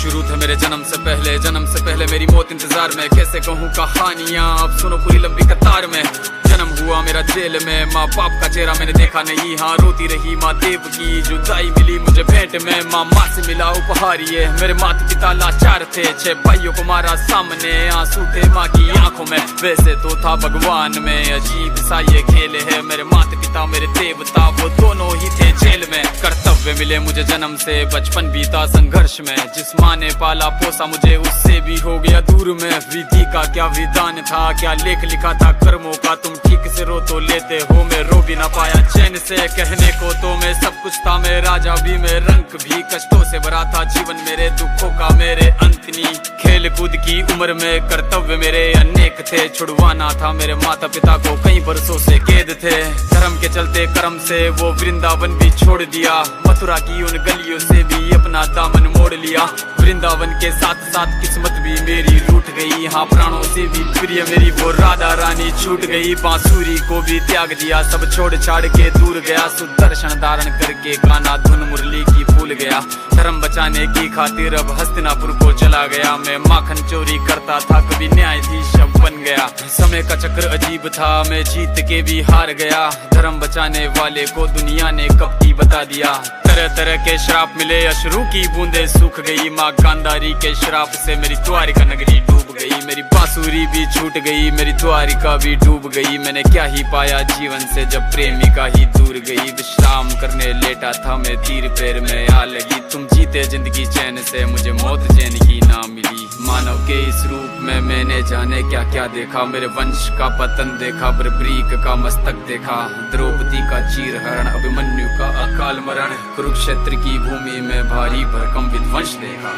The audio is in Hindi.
शुरू थे मेरे जन्म से पहले मेरी मौत इंतजार में। कैसे कहूँ कहानियाँ, अब सुनो पूरी लंबी कतार में। जन्म हुआ मेरा जेल में, माँ बाप का चेहरा मैंने देखा नहीं। हाँ रोती रही माँ देव की, जुदाई मिली मुझे भेंट में। माँ से मिला उपहार ये, मेरे माता पिता लाचार थे। 6 भाइयों को मारा सामने, आंसू थे माँ की आंखों में। वैसे तो था भगवान में, अजीब सा ये खेल है। मेरे माता पिता मेरे देवता, वो दोनों ही थे जेल में। कर्तव्य मिले मुझे जन्म से, बचपन बीता संघर्ष में। जिस माँ ने पाला पोसा मुझे, उससे भी हो गया दूर में। विधि का क्या विधान था, क्या लेख लिखा था कर्मों का। तुम ठीक से रो तो लेते हो, मैं रो भी ना पाया चैन से। कहने को तो मैं सब कुछ था, मैं राजा भी, मैं रंग भी। कष्टों से भरा था जीवन मेरे, दुखों का मेरे अंत नहीं। खेल कूद की उम्र में कर्तव्य मेरे अनेक थे। छुड़वाना था मेरे माता पिता को, कई बरसों से कैद थे। धर्म के चलते कर्म से वो वृंदावन भी छोड़ दिया। मथुरा की उन गलियों से भी अपना दामन मोड़ लिया। वृंदावन के साथ साथ किस्मत भी मेरी रूठ गई। हाँ प्राणों से भी प्रिय मेरी वो राधा रानी छूट गई। बांसुरी को भी त्याग दिया, सब छोड़ छाड़ के दूर गया। सुदर्शन धारण करके गाना धुन मुरली की भूल गया। धर्म बचाने की खातिर अब हस्तिनापुर को चला गया। मैं माखन चोरी करता था, कभी न्यायाधीश अब बन गया। समय का चक्र अजीब था, मैं जीत के भी हार गया। धर्म बचाने वाले को दुनिया ने कपटी बता दिया। तरह तरह के श्राप मिले, अश्रु की बूंदे सूख गई। माँ गांधारी के श्राप से मेरी द्वारिका नगरी डूब गई। मेरी बांसुरी भी छूट गई, मेरी द्वारिका भी डूब गई। मैंने क्या ही पाया जीवन से, जब प्रेमिका ही दूर गई। विश्राम करने लेटा था मैं, तीर पैर में आ लगी। तुम जीते जिंदगी चैन से, मुझे मौत चैन की ना मिली। मानव के इस रूप में मैंने जाने क्या क्या देखा। मेरे वंश का पतन देखा, बर्बरीक का मस्तक देखा। द्रौपदी का चीरहरण, अभिमन्यु का अकाल मरण। कुरुक्षेत्र की भूमि में भारी भरकम विध्वंस देखा।